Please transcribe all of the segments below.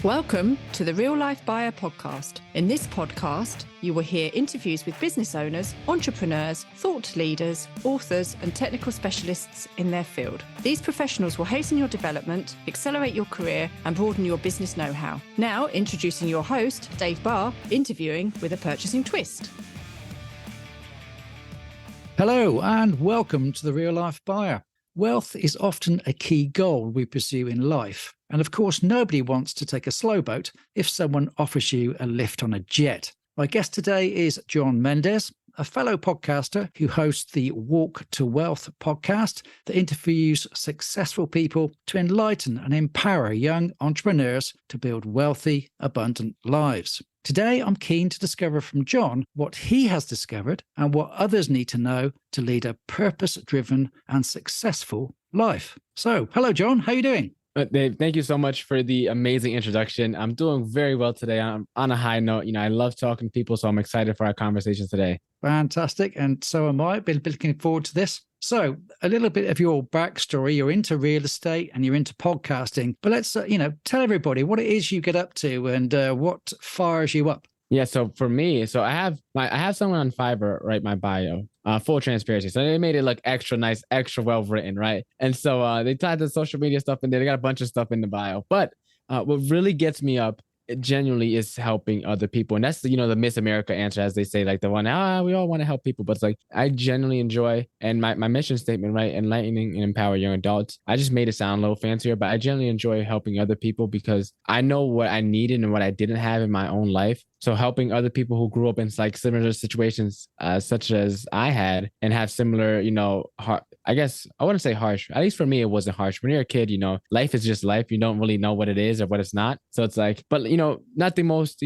Welcome to the Real Life Buyer podcast. In this podcast, you will hear interviews with business owners, entrepreneurs, thought leaders, authors, and technical specialists in their field. These professionals will hasten your development, accelerate your career, and broaden your business know-how. Now, introducing your host, Dave Barr, interviewing with a purchasing twist. Hello, and welcome to the Real Life Buyer. Wealth is often a key goal we pursue in life. And of course, nobody wants to take a slow boat if someone offers you a lift on a jet. My guest today is John Mendez, a fellow podcaster who hosts the Walk to Wealth podcast that interviews successful people to enlighten and empower young entrepreneurs to build wealthy, abundant lives. Today, I'm keen to discover from John what he has discovered and what others need to know to lead a purpose-driven and successful life. So, hello, John. How are you doing? Dave, thank you so much for the amazing introduction. I'm doing very well today. I'm on a high note. I love talking to people, so I'm excited for our conversation today. Fantastic. And so am I. Been looking forward to this. So a little bit of your backstory. You're into real estate and you're into podcasting. But let's, tell everybody what it is you get up to and what fires you up. Yeah. So for me, I have someone on Fiverr write my bio, full transparency. So they made it look extra nice, extra well written, right? And so they tied the social media stuff in there. They got a bunch of stuff in the bio. But what really gets me up, it genuinely is helping other people. And that's the Miss America answer, as they say, like the one, we all want to help people. But it's like, I genuinely enjoy, and my mission statement, right? Enlightening and empower young adults. I just made it sound a little fancier, but I genuinely enjoy helping other people because I know what I needed and what I didn't have in my own life. So helping other people who grew up in like similar situations, such as I had, and have similar, I guess I wouldn't say harsh. At least for me, it wasn't harsh. When you're a kid, life is just life. You don't really know what it is or what it's not. So it's like, but not the most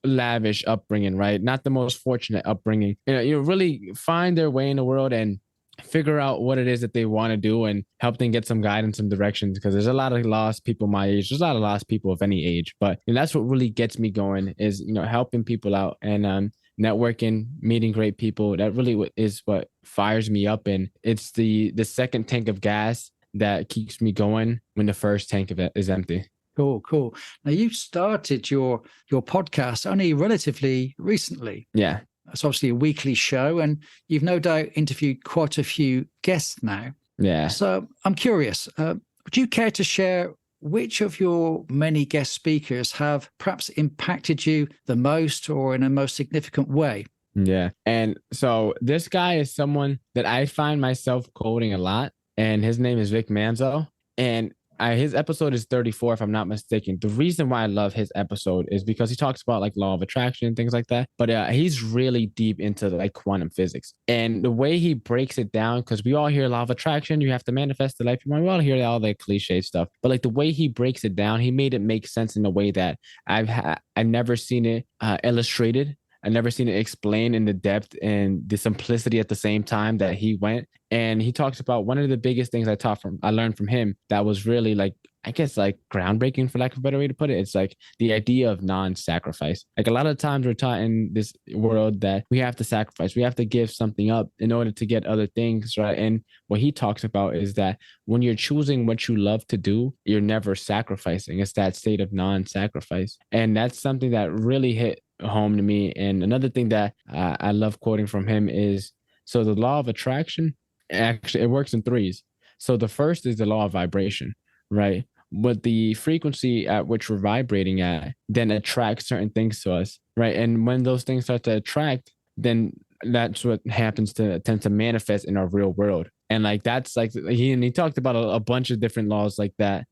lavish upbringing, right? Not the most fortunate upbringing. You really find their way in the world and figure out what it is that they want to do and help them get some guidance, some directions, because there's a lot of lost people my age. There's a lot of lost people of any age, but that's what really gets me going is, helping people out and networking, meeting great people. That really is what fires me up. And it's the second tank of gas that keeps me going when the first tank of it is empty. Cool. Now you started your podcast only relatively recently. Yeah. It's obviously a weekly show, and you've no doubt interviewed quite a few guests now. Yeah. So I'm curious, would you care to share which of your many guest speakers have perhaps impacted you the most or in a most significant way? Yeah. And so this guy is someone that I find myself quoting a lot, and his name is Vic Manzo. And his episode is 34, if I'm not mistaken. The reason why I love his episode is because he talks about like law of attraction and things like that. But he's really deep into like quantum physics. And the way he breaks it down, because we all hear law of attraction, you have to manifest the life you want. We all hear all that cliche stuff. But like the way he breaks it down, he made it make sense in a way that I've never seen it illustrated. I've never seen it explained in the depth and the simplicity at the same time that he went. And he talks about one of the biggest things I learned from him that was really like, I guess like groundbreaking, for lack of a better way to put it. It's like the idea of non-sacrifice. Like a lot of times we're taught in this world that we have to sacrifice. We have to give something up in order to get other things, right? And what he talks about is that when you're choosing what you love to do, you're never sacrificing. It's that state of non-sacrifice. And that's something that really hit home to me. And another thing that I love quoting from him is, so the law of attraction, actually, it works in threes. So the first is the law of vibration, right? But the frequency at which we're vibrating at then attracts certain things to us, right? And when those things start to attract, then that's what happens to tend to manifest in our real world. And like, that's like, he talked about a bunch of different laws like that.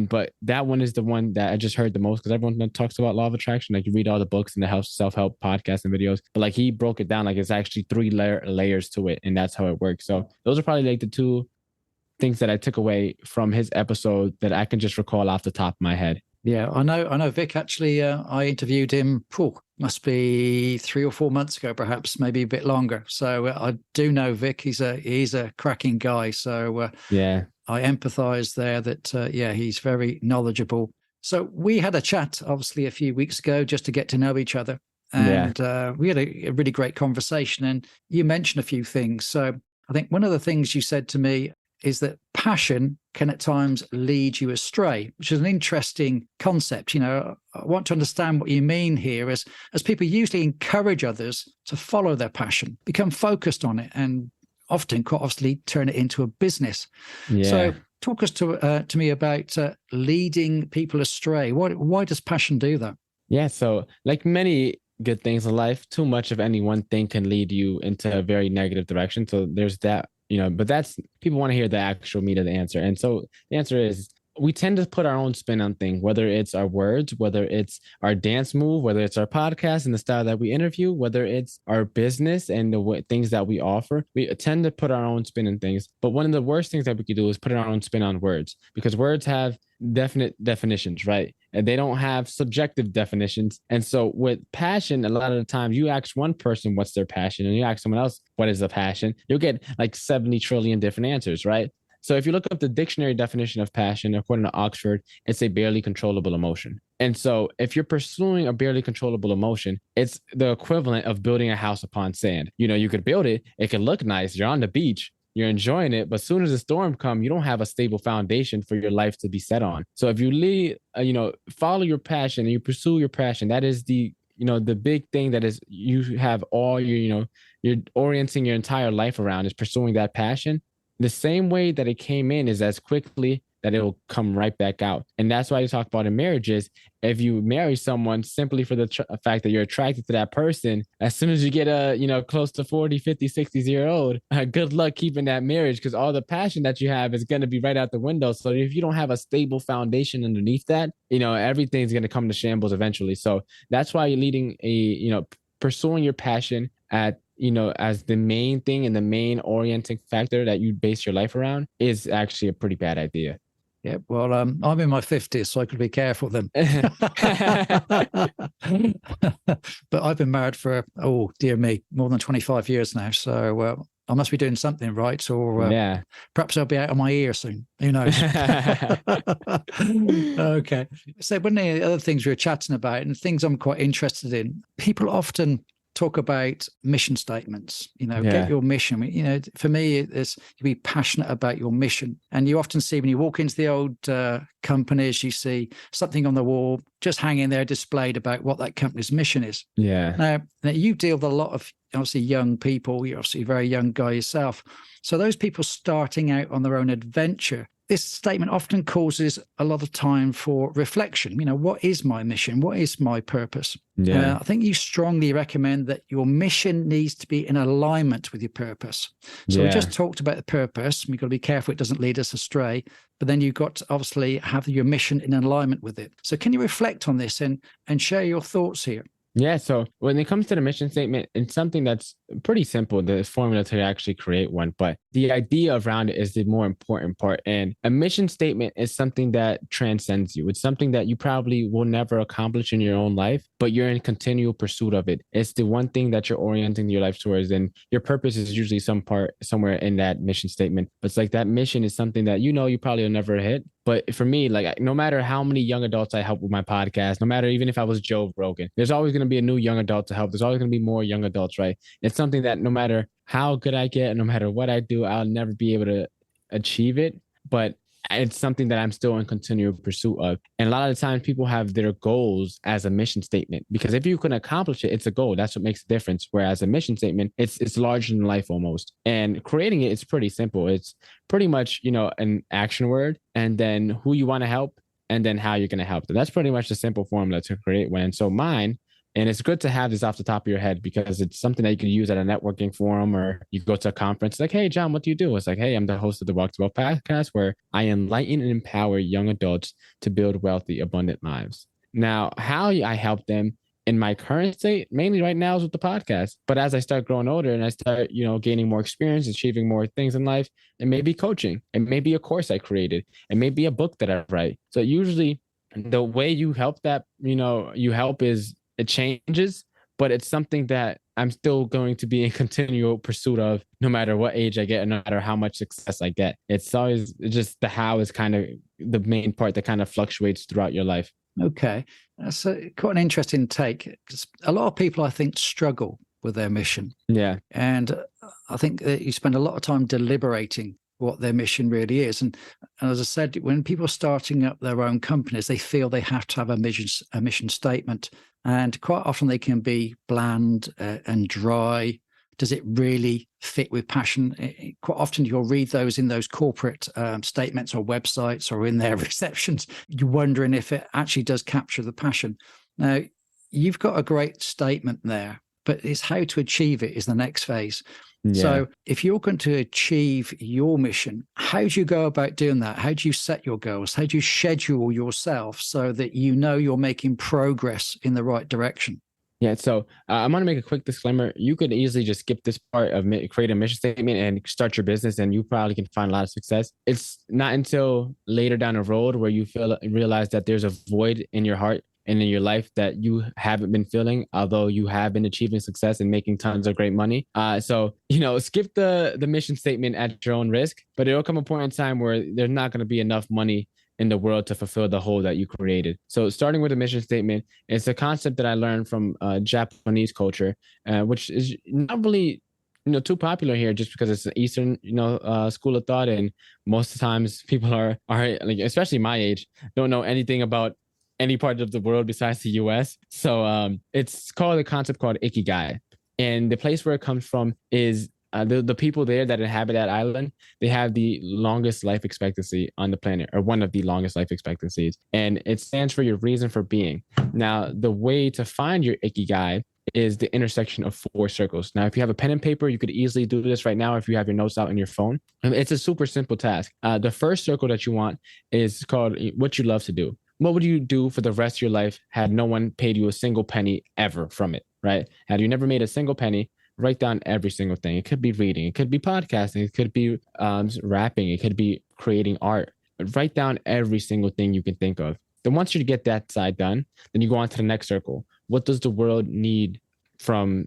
But that one is the one that I just heard the most, because everyone talks about law of attraction. Like you read all the books and the self-help podcasts and videos, but like he broke it down, like it's actually three layers to it. And that's how it works. So those are probably like the two things that I took away from his episode that I can just recall off the top of my head. Yeah, I know Vic, actually, I interviewed him, must be 3 or 4 months ago, perhaps, maybe a bit longer. So I do know Vic. He's a cracking guy. So yeah, I empathize there that, he's very knowledgeable. So we had a chat, obviously, a few weeks ago just to get to know each other. And we had a really great conversation. And you mentioned a few things. So I think one of the things you said to me is that passion can at times lead you astray, which is an interesting concept. I want to understand what you mean here as people usually encourage others to follow their passion, become focused on it, and often, quite obviously, turn it into a business. Yeah. So talk us to me about leading people astray. Why does passion do that? Yeah. So like many good things in life, too much of any one thing can lead you into a very negative direction. So there's that, but that's, people want to hear the actual meat of the answer. And so the answer is, we tend to put our own spin on things, whether it's our words, whether it's our dance move, whether it's our podcast and the style that we interview, whether it's our business and the things that we offer. We tend to put our own spin on things. But one of the worst things that we could do is put our own spin on words, because words have definite definitions, right? And they don't have subjective definitions. And so with passion, a lot of the time you ask one person what's their passion and you ask someone else what is a passion, you'll get like 70 trillion different answers, right? So if you look up the dictionary definition of passion, according to Oxford, it's a barely controllable emotion. And so if you're pursuing a barely controllable emotion, it's the equivalent of building a house upon sand. You could build it, it can look nice, you're on the beach, you're enjoying it, but as soon as the storm comes, you don't have a stable foundation for your life to be set on. So if you follow your passion and you pursue your passion, that is the big thing that is, you have all your, you're orienting your entire life around is pursuing that passion. The same way that it came in is as quickly that it will come right back out. And that's why you talk about in marriages, if you marry someone simply for the fact that you're attracted to that person, as soon as you get close to 40, 50, 60-year-old, good luck keeping that marriage, because all the passion that you have is going to be right out the window. So if you don't have a stable foundation underneath that, everything's going to come to shambles eventually. So that's why you're leading pursuing your passion as the main thing and the main orienting factor that you base your life around is actually a pretty bad idea. Yeah, well, I'm in my 50s, so I could be careful then. But I've been married for, oh, dear me, more than 25 years now. So I must be doing something right, or perhaps I'll be out of my ear soon. Who knows? Okay. So one of the other things we were chatting about, and things I'm quite interested in, people often talk about mission statements, get your mission. For me, it's to be passionate about your mission. And you often see when you walk into the old companies, you see something on the wall just hanging there displayed about what that company's mission is. Yeah. Now you deal with a lot of obviously young people. You're obviously a very young guy yourself. So those people starting out on their own adventure, this statement often causes a lot of time for reflection. What is my mission? What is my purpose? Yeah. I think you strongly recommend that your mission needs to be in alignment with your purpose. So we just talked about the purpose. We've got to be careful it doesn't lead us astray. But then you've got to obviously have your mission in alignment with it. So can you reflect on this and share your thoughts here? Yeah. So when it comes to the mission statement, it's something that's pretty simple, the formula to actually create one. But the idea around it is the more important part. And a mission statement is something that transcends you. It's something that you probably will never accomplish in your own life, but you're in continual pursuit of it. It's the one thing that you're orienting your life towards. And your purpose is usually somewhere in that mission statement. But it's like that mission is something that you probably will never hit. But for me, like no matter how many young adults I help with my podcast, no matter even if I was Joe Rogan, there's always going to be a new young adult to help. There's always going to be more young adults, right? It's something that no matter how good I get, no matter what I do, I'll never be able to achieve it. But it's something that I'm still in continual pursuit of. And a lot of the times people have their goals as a mission statement, because if you can accomplish it, it's a goal. That's what makes the difference. Whereas a mission statement, it's larger than life almost. And creating it, it's pretty simple. It's pretty much, an action word, and then who you want to help, and then how you're going to help them. That's pretty much the simple formula to create one. And so mine, and it's good to have this off the top of your head, because it's something that you can use at a networking forum, or you go to a conference like, hey, John, what do you do? It's like, hey, I'm the host of the Walk to Wealth podcast, where I enlighten and empower young adults to build wealthy, abundant lives. Now, how I help them in my current state, mainly right now, is with the podcast. But as I start growing older and I start, gaining more experience, achieving more things in life, it may be coaching. It may be a course I created. It may be a book that I write. So usually the way you help that, you help is, it changes, but it's something that I'm still going to be in continual pursuit of, no matter what age I get, and no matter how much success I get. It's always just the how is kind of the main part that kind of fluctuates throughout your life. Okay. That's quite an interesting take, because a lot of people, I think, struggle with their mission. Yeah. And I think that you spend a lot of time deliberating what their mission really is. And as I said, when people are starting up their own companies, they feel they have to have a mission statement. And quite often they can be bland and dry. Does it really fit with passion? Quite often you'll read those in those corporate statements or websites or in their receptions. You're wondering if it actually does capture the passion. Now, you've got a great statement there, but it's how to achieve it is the next phase. Yeah. So if you're going to achieve your mission, how do you go about doing that? How do you set your goals? How do you schedule yourself so that you know you're making progress in the right direction? Yeah, so I'm going to make a quick disclaimer. You could easily just skip this part of create a mission statement and start your business, and you probably can find a lot of success. It's not until later down the road where you realize that there's a void in your heart and in your life that you haven't been filling, although you have been achieving success and making tons of great money. So, skip the mission statement at your own risk, but it'll come a point in time where there's not going to be enough money in the world to fulfill the hole that you created. So starting with a mission statement, it's a concept that I learned from Japanese culture, which is not really too popular here just because it's an Eastern school of thought, and most of the times people are like, especially my age, don't know anything about any part of the world besides the US. So it's called a concept called Ikigai, and the place where it comes from is the people there that inhabit that island, they have the longest life expectancy on the planet, or one of the longest life expectancies. And it stands for your reason for being. Now, the way to find your Ikigai is the intersection of 4 circles. Now, if you have a pen and paper, you could easily do this right now if you have your notes out on your phone. It's a super simple task. The first circle that you want is called what you love to do. What would you do for the rest of your life had no one paid you a single penny ever from it, right? Had you never made a single penny, write down every single thing. It could be reading, it could be podcasting, it could be rapping, it could be creating art. But write down every single thing you can think of. Then once you get that side done, then you go on to the next circle. What does the world need from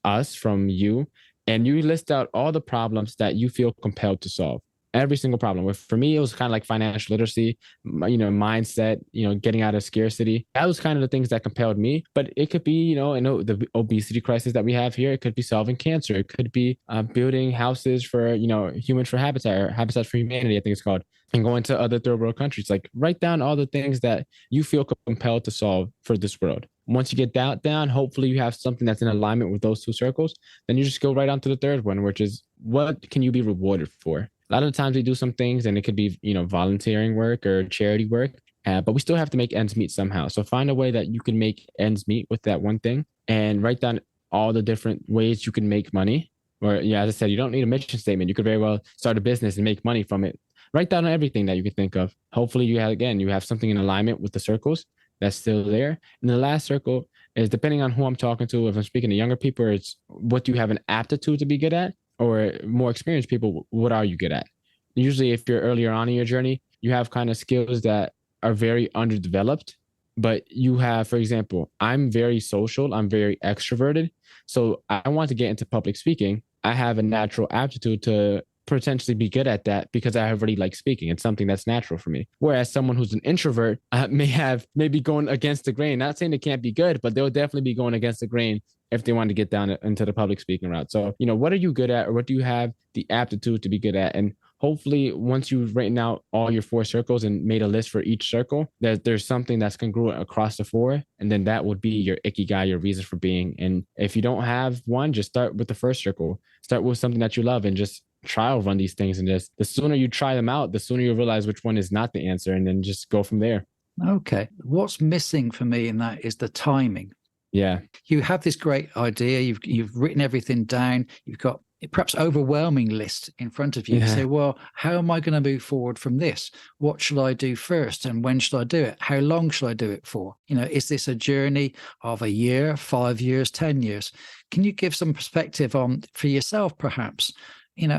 us, from you? And you list out all the problems that you feel compelled to solve. Every single problem. For me, it was kind of like financial literacy, mindset, getting out of scarcity. That was kind of the things that compelled me. But it could be, the obesity crisis that we have here. It could be solving cancer. It could be building houses for, humans for habitat, or Habitat for Humanity, I think it's called, and going to other third world countries. Like, write down all the things that you feel compelled to solve for this world. Once you get that down, hopefully you have something that's in alignment with those 2 circles. Then you just go right on to the third one, which is, what can you be rewarded for? A lot of the times we do some things and it could be, volunteering work or charity work, but we still have to make ends meet somehow. So find a way that you can make ends meet with that one thing, and write down all the different ways you can make money. Or, as I said, you don't need a mission statement. You could very well start a business and make money from it. Write down everything that you can think of. Hopefully you have something in alignment with the circles that's still there. And the last circle is, depending on who I'm talking to, if I'm speaking to younger people, it's what do you have an aptitude to be good at? Or more experienced people, what are you good at? Usually, if you're earlier on in your journey, you have kind of skills that are very underdeveloped, but you have, for example, I'm very social, I'm very extroverted. So I want to get into public speaking. I have a natural aptitude to potentially be good at that because I already like speaking. It's something that's natural for me. Whereas someone who's an introvert may be going against the grain. Not saying they can't be good, but they'll definitely be going against the grain if they want to get down into the public speaking route. So, what are you good at, or what do you have the aptitude to be good at? And hopefully once you've written out all your 4 circles and made a list for each circle, that there's something that's congruent across the 4. And then that would be your Ikigai, your reason for being. And if you don't have one, just start with the first circle. Start with something that you love and just trial run these things. And just the sooner you try them out, the sooner you realize which one is not the answer, and then just go from there. Okay. What's missing for me in that is the timing. Yeah. You have this great idea. You've written everything down. You've got perhaps overwhelming list in front of you. You say, well, how am I going to move forward from this? What shall I do first? And when should I do it? How long shall I do it for? Is this a journey of a year, 5 years, 10 years? Can you give some perspective on, for yourself, perhaps,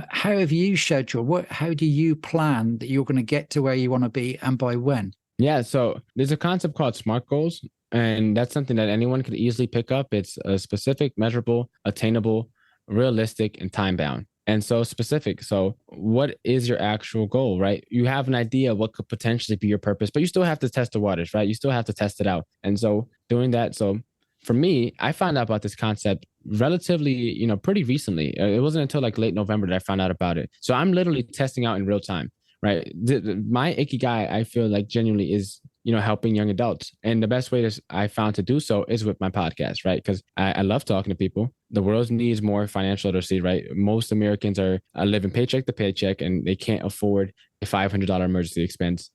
how have you scheduled? How do you plan that you're going to get to where you want to be, and by when? Yeah. So there's a concept called SMART goals, and that's something that anyone could easily pick up. It's a specific, measurable, attainable, realistic, and time bound. And so specific. So what is your actual goal, right? You have an idea what could potentially be your purpose, but you still have to test the waters, right? You still have to test it out. And so doing that. So for me, I found out about this concept relatively, pretty recently. It wasn't until like late November that I found out about it. So I'm literally testing out in real time, right? My ikigai, I feel like genuinely is, helping young adults. And the best way I found to do so is with my podcast, right? Because I love talking to people. The world needs more financial literacy, right? Most Americans are living paycheck to paycheck and they can't afford a $500 emergency expense.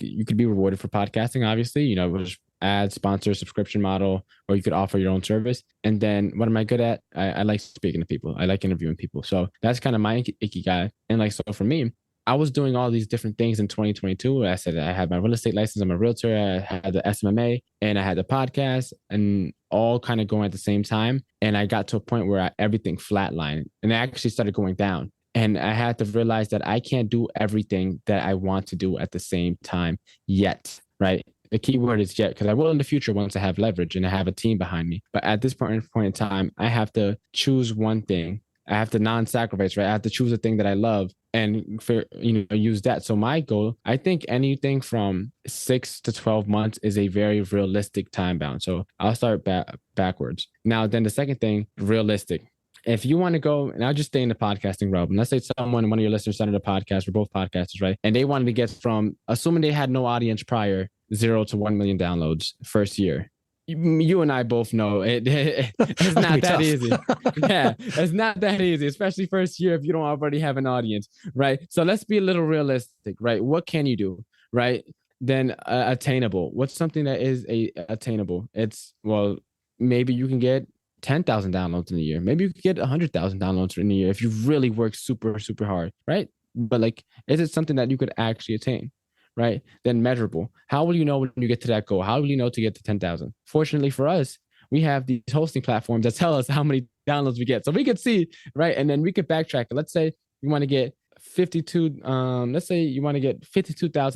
You could be rewarded for podcasting, obviously, with ad, sponsor, subscription model, or you could offer your own service. And then what am I good at? I like speaking to people. I like interviewing people. So that's kind of my ikigai. And like, so for me, I was doing all these different things in 2022. I said I had my real estate license. I'm a realtor. I had the SMMA and I had the podcast and all kind of going at the same time. And I got to a point where everything flatlined and I actually started going down. And I had to realize that I can't do everything that I want to do at the same time yet, right? The key word is yet, because I will in the future once I have leverage and I have a team behind me. But at this point in time, I have to choose one thing. I have to non-sacrifice, right? I have to choose a thing that I love and use that. So my goal, I think anything from 6 to 12 months is a very realistic time bound. So I'll start backwards. Now, then the second thing, realistic. If you want to go, and I'll just stay in the podcasting realm. Let's say one of your listeners started a podcast, we're both podcasters, right? And they wanted to get from, assuming they had no audience prior, 0 to 1 million downloads first year. You and I both know it's not that easy. Yeah, it's not that easy, especially first year if you don't already have an audience, right? So let's be a little realistic, right? What can you do, right? Then attainable. What's something that is attainable? It's, well, maybe you can get 10,000 downloads in a year. Maybe you could get 100,000 downloads in a year if you really work super, super hard, right? But like, is it something that you could actually attain? Right? Then measurable. How will you know when you get to that goal? How will you know to get to 10,000? Fortunately for us, we have these hosting platforms that tell us how many downloads we get. So we could see, right? And then we could backtrack. Let's say you want to get 52,000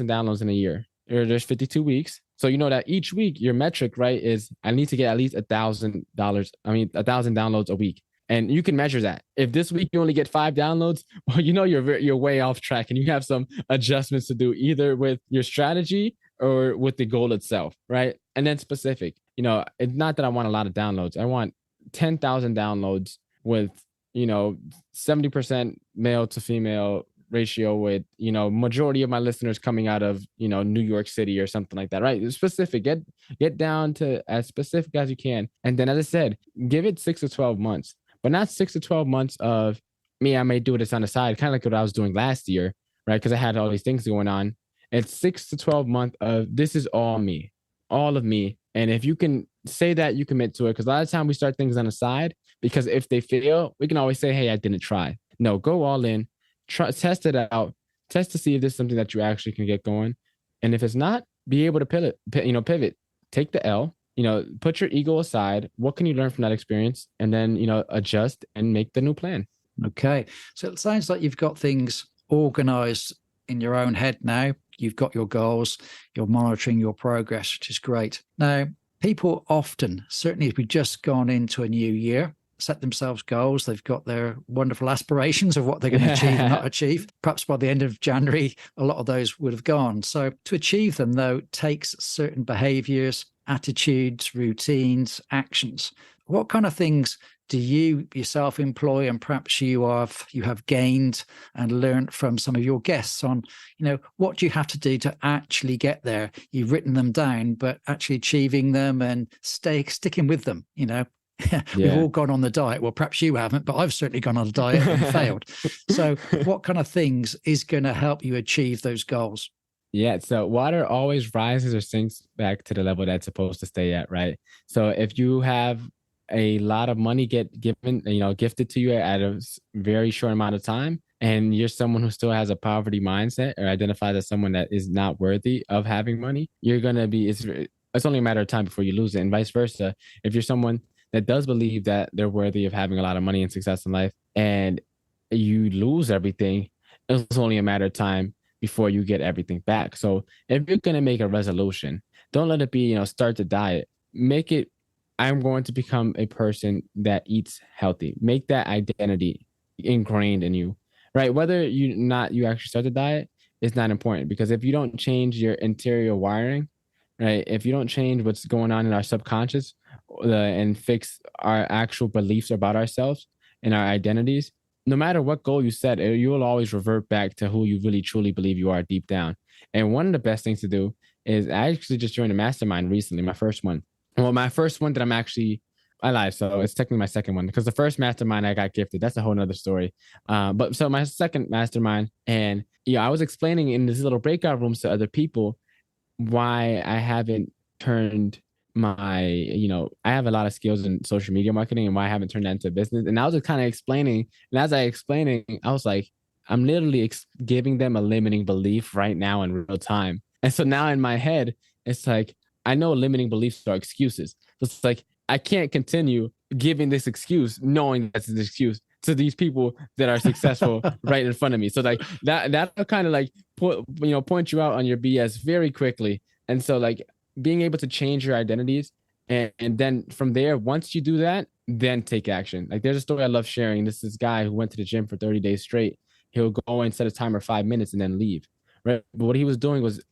downloads in a year. Or there's 52 weeks. So you know that each week your metric, right, is I need to get at least $1,000. 1,000 downloads a week. And you can measure that. If this week you only get 5 downloads, well, you're way off track and you have some adjustments to do either with your strategy or with the goal itself, right? And then specific, it's not that I want a lot of downloads. I want 10,000 downloads with, 70% male to female ratio with, majority of my listeners coming out of, New York City or something like that, right? Specific, get down to as specific as you can. And then, as I said, give it 6 to 12 months. But not 6 to 12 months of me, I may do this on the side, kind of like what I was doing last year, right? Because I had all these things going on. It's 6 to 12 months of this is all me, all of me. And if you can say that, you commit to it. Because a lot of time we start things on the side, because if they fail, we can always say, hey, I didn't try. No, go all in, test it out, test to see if this is something that you actually can get going. And if it's not, be able to pivot, take the L. Put your ego aside. What can you learn from that experience? And then, adjust and make the new plan. Okay. So it sounds like you've got things organized in your own head now. You've got your goals, you're monitoring your progress, which is great. Now, people often, certainly if we've just gone into a new year, set themselves goals. They've got their wonderful aspirations of what they're going to achieve and not achieve. Perhaps by the end of January, a lot of those would have gone. So to achieve them, though, takes certain behaviors, attitudes, routines, actions. What kind of things do you yourself employ, and perhaps you have gained and learned from some of your guests on, what do you have to do to actually get there? You've written them down, but actually achieving them and sticking with them, We've all gone on the diet. Well, perhaps you haven't, but I've certainly gone on a diet and failed. So what kind of things is going to help you achieve those goals? Yeah. So water always rises or sinks back to the level that's supposed to stay at, right? So if you have a lot of money gifted to you at a very short amount of time, and you're someone who still has a poverty mindset or identifies as someone that is not worthy of having money, you're going to be, it's only a matter of time before you lose it. And vice versa. If you're someone that does believe that they're worthy of having a lot of money and success in life, and you lose everything, it's only a matter of time before you get everything back. So if you're going to make a resolution, don't let it be, start the diet. Make it, I'm going to become a person that eats healthy. Make that identity ingrained in you, right? Whether you actually start the diet is not important, because if you don't change your interior wiring, right? If you don't change what's going on in our subconscious, and fix our actual beliefs about ourselves and our identities, no matter what goal you set, you will always revert back to who you really truly believe you are deep down. And one of the best things to do is I actually just joined a mastermind recently, my first one. Well, my first one that I lied. So it's technically my second one because the first mastermind I got gifted. That's a whole nother story. But so my second mastermind, and I was explaining in this little breakout rooms to other people why I haven't turned I have a lot of skills in social media marketing and why I haven't turned that into business. And I was just kind of explaining, and as I explaining, I was like, I'm literally giving them a limiting belief right now in real time. And so now in my head, it's like, I know limiting beliefs are excuses. So it's like, I can't continue giving this excuse, knowing that's an excuse to these people that are successful right in front of me. So like that'll kind of like point you out on your BS very quickly. And so like being able to change your identities and then from there, once you do that, then take action. Like there's a story I love sharing. This guy who went to the gym for 30 days straight. He'll go and set a timer 5 minutes and then leave. Right. But what he was doing was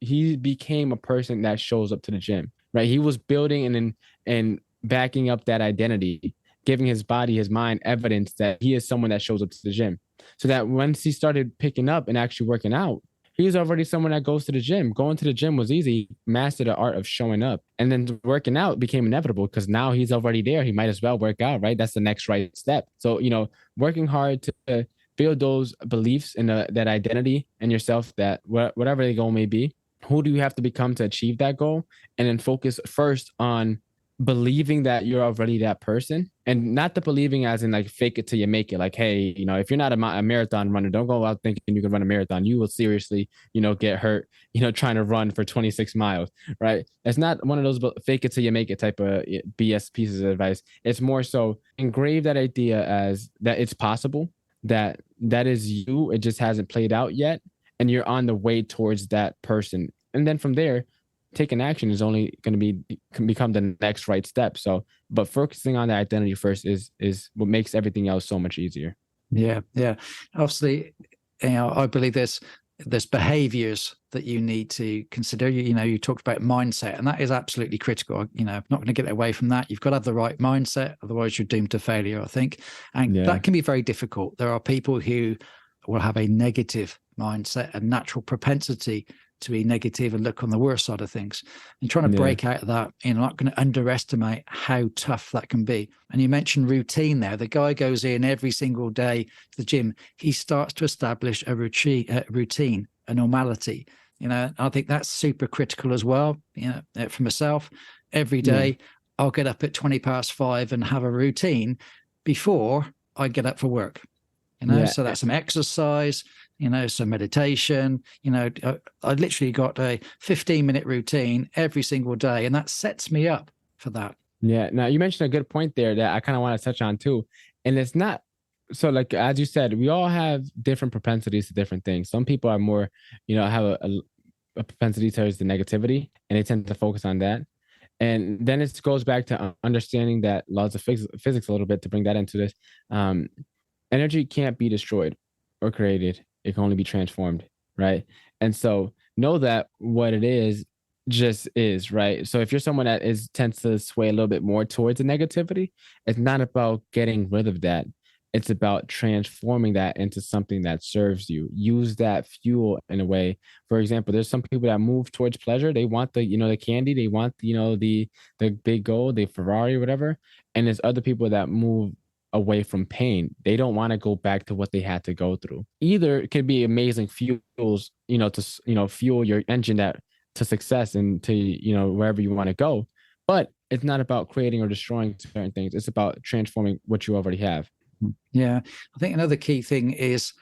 he became a person that shows up to the gym. Right. He was building and backing up that identity, giving his body, his mind evidence that he is someone that shows up to the gym. So that once he started picking up and actually working out, he was already someone that goes to the gym. Going to the gym was easy. He mastered the art of showing up. And then working out became inevitable because now he's already there. He might as well work out, right? That's the next right step. So, working hard to build those beliefs and that identity in yourself, that whatever the goal may be, who do you have to become to achieve that goal? And then focus first on believing that you're already that person, and not the believing as in like fake it till you make it. Like, hey, if you're not a marathon runner, don't go out thinking you can run a marathon. You will seriously, get hurt, trying to run for 26 miles, right? It's not one of those fake it till you make it type of BS pieces of advice. It's more so engrave that idea as that it's possible, that is you. It just hasn't played out yet. And you're on the way towards that person. And then from there, taking action is only going to become the next right step. So, but focusing on the identity first is what makes everything else so much easier. Yeah. Obviously, I believe there's behaviors that you need to consider. You talked about mindset, and that is absolutely critical. I'm not going to get away from that. You've got to have the right mindset, otherwise you're doomed to failure, I think. And that can be very difficult. There are people who will have a negative mindset, a natural propensity to be negative and look on the worst side of things, and trying to break out of that. I'm not going to underestimate how tough that can be. And you mentioned routine there. The guy goes in every single day to the gym. He starts to establish a routine, a normality. I think that's super critical as well. For myself, every day I'll get up at 5:20 and have a routine before I get up for work. So that's some exercise, some meditation. I literally got a 15-minute routine every single day, and that sets me up for that. Yeah. Now you mentioned a good point there that I kind of want to touch on too. And it's not so, like, as you said, we all have different propensities to different things. Some people are more, have a propensity towards the negativity, and they tend to focus on that. And then it goes back to understanding that laws of physics a little bit to bring that into this. Energy can't be destroyed or created. It can only be transformed, right? And so know that what it is just is, right? So if you're someone that tends to sway a little bit more towards the negativity, it's not about getting rid of that. It's about transforming that into something that serves you. Use that fuel in a way. For example, there's some people that move towards pleasure. They want the candy. They want, the big goal, the Ferrari, whatever. And there's other people that move away from pain. They don't want to go back to what they had to go through. Either it could be amazing fuels, to fuel your engine to success and to, wherever you want to go. But it's not about creating or destroying certain things. It's about transforming what you already have. Yeah. I think another key thing is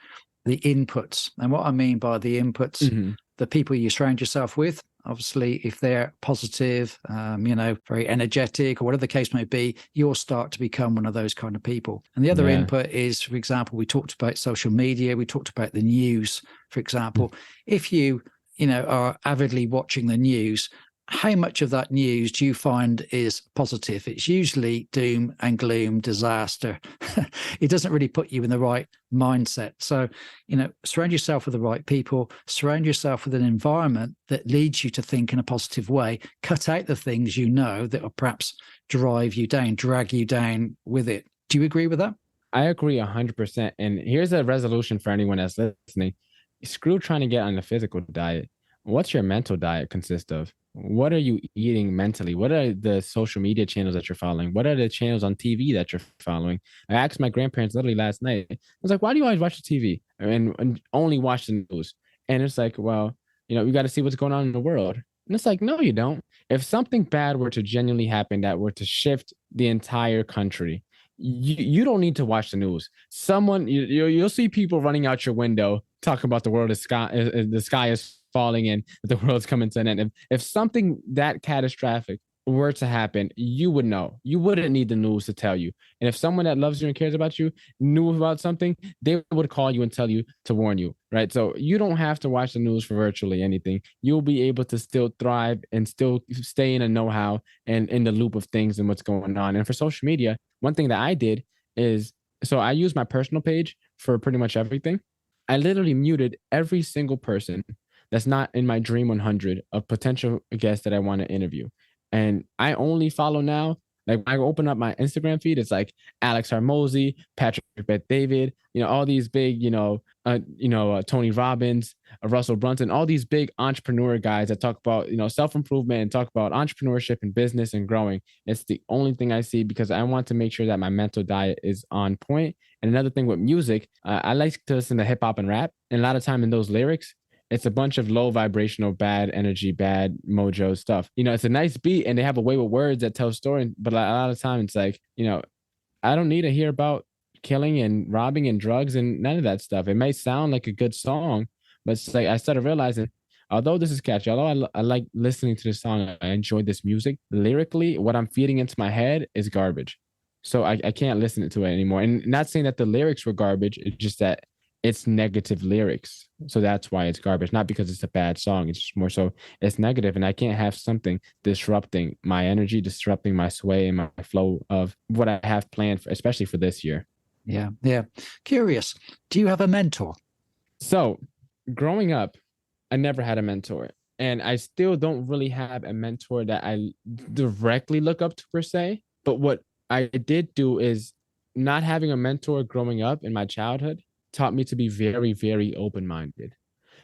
the inputs. And what I mean by the inputs, the people you surround yourself with. Obviously, if they're positive, very energetic or whatever the case may be, you'll start to become one of those kind of people. And the other input is, for example, we talked about social media. We talked about the news, for example. If you, are avidly watching the news, how much of that news do you find is positive? It's usually doom and gloom, disaster. It doesn't really put you in the right mindset. So, surround yourself with the right people, surround yourself with an environment that leads you to think in a positive way. Cut out the things that will perhaps drive you down, drag you down with it. Do you agree with that? I agree 100%. And here's a resolution for anyone that's listening. Screw trying to get on a physical diet. What's your mental diet consist of? What are you eating mentally? What are the social media channels that you're following? What are the channels on TV that you're following? I asked my grandparents literally last night. I was like, why do you always watch the TV and only watch the news? And it's like, well, we got to see what's going on in the world. And it's like, no, you don't. If something bad were to genuinely happen that were to shift the entire country, you don't need to watch the news. You'll see people running out your window talking about the sky is falling and the world's coming to an end. If something that catastrophic were to happen, you would know. You wouldn't need the news to tell you. And if someone that loves you and cares about you knew about something, they would call you and tell you to warn you, right? So you don't have to watch the news for virtually anything. You'll be able to still thrive and still stay in a know-how and in the loop of things and what's going on. And for social media, one thing that I did is, so I use my personal page for pretty much everything. I literally muted every single person that's not in my Dream 100 of potential guests that I want to interview. And I only follow now, like I open up my Instagram feed, it's like Alex Harmozy, Patrick Bet-David, all these big, Tony Robbins, Russell Brunson, all these big entrepreneur guys that talk about, self-improvement and talk about entrepreneurship and business and growing. It's the only thing I see because I want to make sure that my mental diet is on point. And another thing with music, I like to listen to hip hop and rap. And a lot of time in those lyrics, it's a bunch of low vibrational, bad energy, bad mojo stuff. It's a nice beat and they have a way with words that tell story. But a lot of time it's like, I don't need to hear about killing and robbing and drugs and none of that stuff. It may sound like a good song, but it's like I started realizing, although this is catchy, although I like listening to this song, I enjoy this music, lyrically, what I'm feeding into my head is garbage. So I can't listen to it anymore. And not saying that the lyrics were garbage, it's just that it's negative lyrics. So that's why it's garbage. Not because it's a bad song. It's just more so it's negative. And I can't have something disrupting my energy, disrupting my sway and my flow of what I have planned for, especially for this year. Yeah. Yeah. Curious. Do you have a mentor? So growing up, I never had a mentor. And I still don't really have a mentor that I directly look up to per se. But what I did do is not having a mentor growing up in my childhood taught me to be very, very open-minded.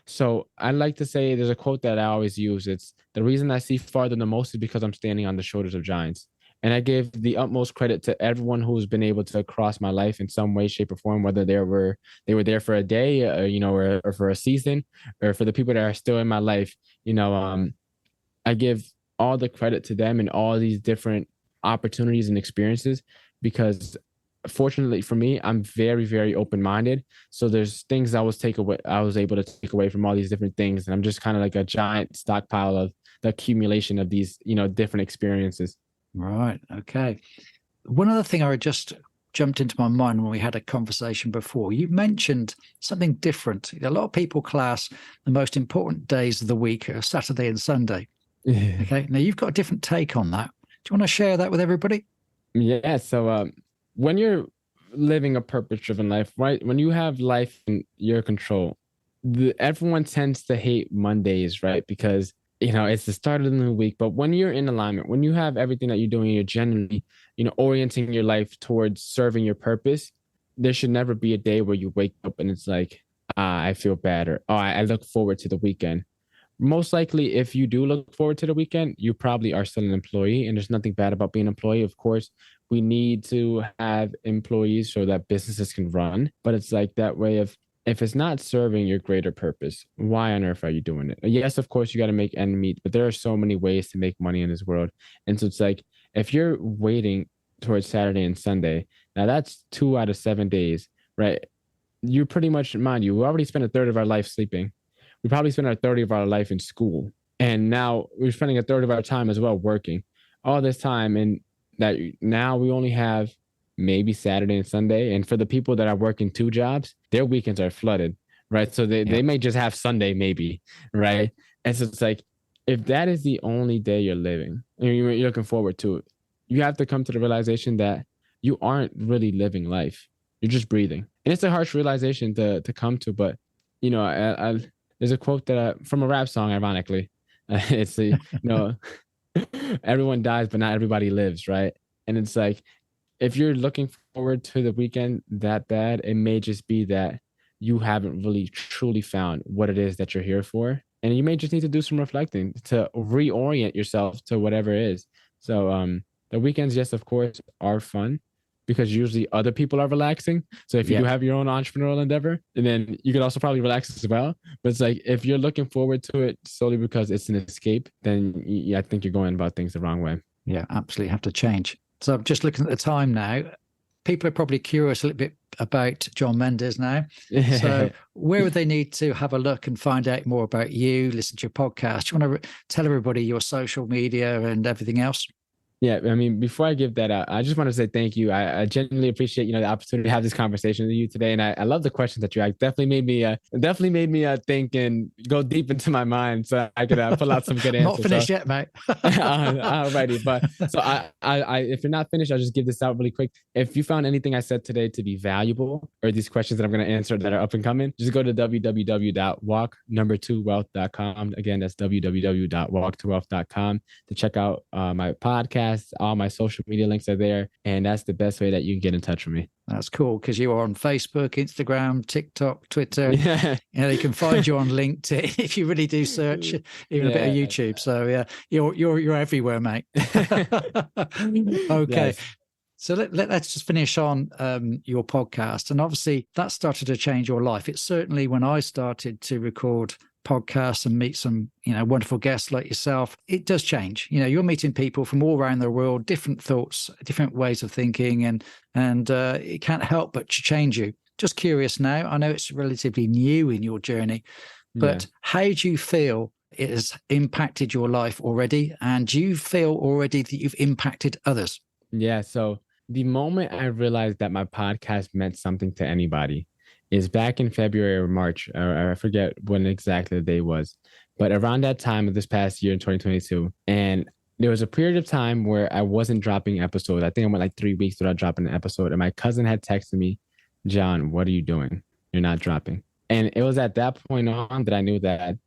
So I like to say there's a quote that I always use. It's the reason I see farther than most is because I'm standing on the shoulders of giants. And I give the utmost credit to everyone who's been able to cross my life in some way, shape, or form, whether they were there for a day, or for a season, or for the people that are still in my life. I give all the credit to them and all these different opportunities and experiences because fortunately for me, I'm very, very open-minded. So there's things I was able to take away from all these different things. And I'm just kind of like a giant stockpile of the accumulation of these, different experiences. Right. Okay. One other thing I just jumped into my mind when we had a conversation before, you mentioned something different. A lot of people class the most important days of the week are Saturday and Sunday. Okay. Now you've got a different take on that. Do you want to share that with everybody? Yeah. So, when you're living a purpose-driven life, right? When you have life in your control, everyone tends to hate Mondays, right? Because, it's the start of the new week. But when you're in alignment, when you have everything that you're doing, you're generally, orienting your life towards serving your purpose, there should never be a day where you wake up and it's like, I feel bad, or I look forward to the weekend. Most likely, if you do look forward to the weekend, you probably are still an employee, and there's nothing bad about being an employee. Of course, we need to have employees so that businesses can run, but it's like that way of, if it's not serving your greater purpose, why on earth are you doing it? Yes, of course, you got to make ends meet, but there are so many ways to make money in this world. And so it's like, if you're waiting towards Saturday and Sunday, now that's 2 out of 7 days, right? You pretty much, mind you, we already spent a third of our life sleeping. We probably spent a third of our life in school. And now we're spending a third of our time as well working. All this time, and that now we only have maybe Saturday and Sunday. And for the people that are working 2 jobs, their weekends are flooded, right? So they may just have Sunday maybe, right? And so it's like, if that is the only day you're living and you're looking forward to it, you have to come to the realization that you aren't really living life. You're just breathing. And it's a harsh realization to come to, but there's a quote that from a rap song, ironically, it's everyone dies, but not everybody lives, right? And it's like, if you're looking forward to the weekend that bad, it may just be that you haven't really truly found what it is that you're here for. And you may just need to do some reflecting to reorient yourself to whatever it is. So the weekends, yes, of course, are fun because usually other people are relaxing. So if you do have your own entrepreneurial endeavor, and then you could also probably relax as well. But it's like, if you're looking forward to it solely because it's an escape, then I think you're going about things the wrong way. Yeah, absolutely have to change. So I'm just looking at the time now. People are probably curious a little bit about John Mendez now. So where would they need to have a look and find out more about you, listen to your podcast? Do you want to tell everybody your social media and everything else? Yeah, I mean, before I give that out, I just want to say thank you. I genuinely appreciate, the opportunity to have this conversation with you today, and I love the questions that you asked. Definitely made me think and go deep into my mind, so I could pull out some good answers. Not finished yet, mate. Alrighty, but so I, if you're not finished, I'll just give this out really quick. If you found anything I said today to be valuable, or these questions that I'm going to answer that are up and coming, just go to www.walk2wealth.com. Again, that's www.walk2wealth.com to check out my podcast. All my social media links are there, and that's the best way that you can get in touch with me. That's cool, because you are on Facebook, Instagram, TikTok, Twitter. Yeah. They can find you on LinkedIn if you really do search, even a bit of YouTube. So yeah, you're everywhere, mate. Okay. Yes. So let's just finish on your podcast. And obviously that started to change your life. It's certainly, when I started to record podcasts and meet some, wonderful guests like yourself, it does change. You're meeting people from all around the world, different thoughts, different ways of thinking, and it can't help but to change you. Just curious now, I know it's relatively new in your journey, but how do you feel it has impacted your life already? And do you feel already that you've impacted others? Yeah. So the moment I realized that my podcast meant something to anybody is back in February or March, or I forget when exactly the day was, but around that time of this past year in 2022. And there was a period of time where I wasn't dropping episodes. I think I went like 3 weeks without dropping an episode. And my cousin had texted me, "John, what are you doing? You're not dropping." And it was at that point on that I knew that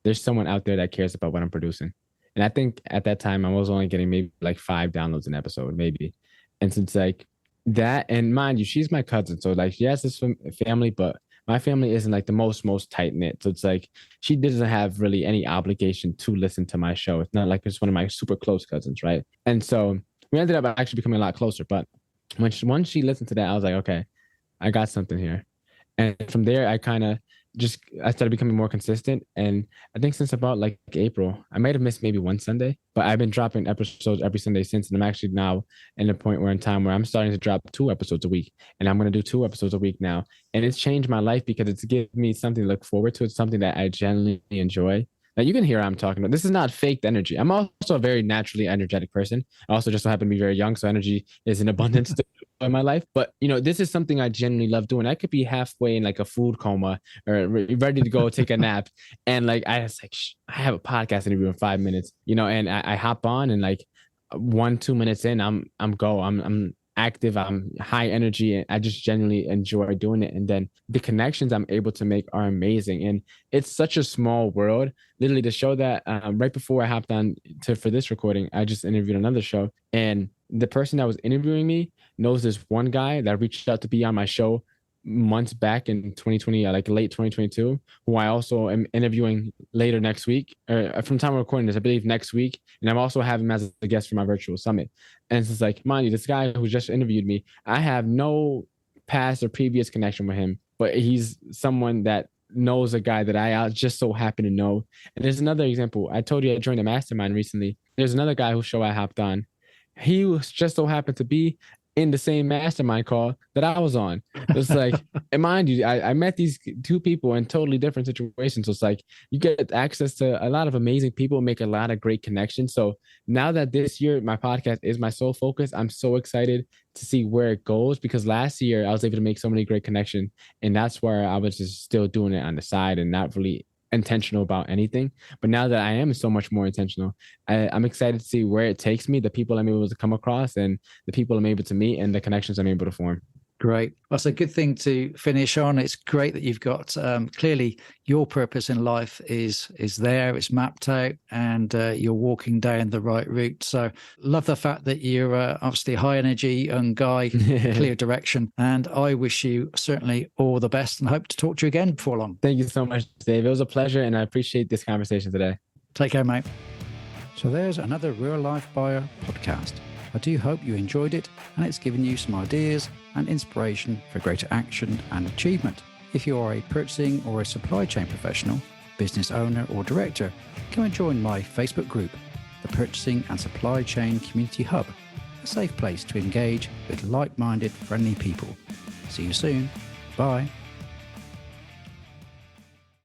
there's someone out there that cares about what I'm producing. And I think at that time I was only getting maybe like 5 downloads an episode, maybe. And since like that, and mind you, she's my cousin, so like she has this family, but my family isn't like the most tight knit. So it's like she doesn't have really any obligation to listen to my show. It's not like it's one of my super close cousins, right? And so we ended up actually becoming a lot closer. But once she listened to that, I was like, okay, I got something here. And from there, I started becoming more consistent. And I think since about like April, I might have missed maybe one Sunday, but I've been dropping episodes every Sunday since. And I'm actually now in a point where I'm starting to drop 2 episodes a week, and I'm going to do 2 episodes a week now. And it's changed my life because it's given me something to look forward to. It's something that I genuinely enjoy. Now you can hear I'm talking about. This is not faked energy. I'm also a very naturally energetic person. I also just so happen to be very young, so energy is in abundance in my life. But this is something I genuinely love doing. I could be halfway in like a food coma or ready to go take a nap, and like I have a podcast interview in 5 minutes, and I hop on, and like 1-2 minutes in, I'm active, I'm high energy, and I just genuinely enjoy doing it. And then the connections I'm able to make are amazing. And it's such a small world. Literally, to show that right before I hopped on for this recording, I just interviewed another show, and the person that was interviewing me knows this one guy that reached out to be on my show months back in 2020, like late 2022, who I also am interviewing later next week, or from time of recording this, I believe next week. And I'm also having him as a guest for my virtual summit. And it's just like, mind you, this guy who just interviewed me, I have no past or previous connection with him, but he's someone that knows a guy that I just so happen to know. And there's another example. I told you I joined a mastermind recently. There's another guy whose show I hopped on. He was just so happened to be in the same mastermind call that I was on. It's like, and mind you, I met these 2 people in totally different situations. So it's like, you get access to a lot of amazing people, make a lot of great connections. So now that this year, my podcast is my sole focus, I'm so excited to see where it goes, because last year I was able to make so many great connections. And that's where I was just still doing it on the side and not really intentional about anything. But now that I am so much more intentional, I'm excited to see where it takes me, the people I'm able to come across, and the people I'm able to meet, and the connections I'm able to form. Great. That's a good thing to finish on. It's great that you've got clearly your purpose in life is there. It's mapped out, and you're walking down the right route. So love the fact that you're obviously high energy, young guy, clear direction. And I wish you certainly all the best and hope to talk to you again before long. Thank you so much, Dave. It was a pleasure, and I appreciate this conversation today. Take care, mate. So there's another Real Life Buyer podcast. I do hope you enjoyed it and it's given you some ideas and inspiration for greater action and achievement. If you are a purchasing or a supply chain professional, business owner or director, come and join my Facebook group, the Purchasing and Supply Chain Community Hub, a safe place to engage with like-minded, friendly people. See you soon. Bye.